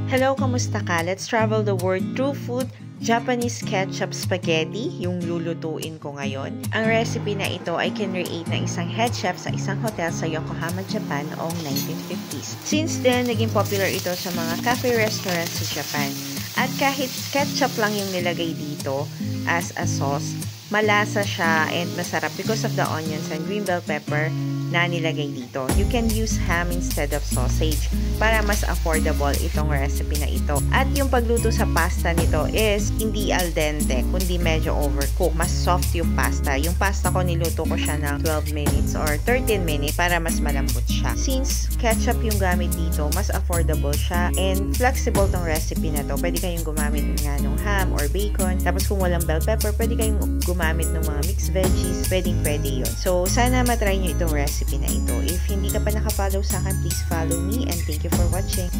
Hello, kamusta ka? Let's travel the world through food. Japanese ketchup spaghetti, yung lulutuin ko ngayon. Ang recipe na ito ay kinreate ng isang head chef sa isang hotel sa Yokohama, Japan noong 1950s. Since then, naging popular ito sa mga cafe restaurants sa Japan. At kahit ketchup lang yung nilagay dito as a sauce, malasa siya and masarap because of the onions and green bell pepper na nilagay dito. You can use ham instead of sausage para mas affordable itong recipe na ito. At yung pagluto sa pasta nito is hindi al dente, kundi medyo overcooked. Mas soft yung pasta. Yung pasta ko niluto ko siya ng 12 minutes or 13 minutes para mas malambot siya. Since ketchup yung gamit dito, mas affordable siya and flexible tong recipe na to. Pwede kayong gumamit nga ng ham or bacon. Tapos kung walang bell pepper, pwede kayong gumamit ng mga mixed veggies. Pwede yun. So, sana matry nyo itong recipe na ito. If hindi ka pa nakafollow sa akin, please follow me and thank you for watching.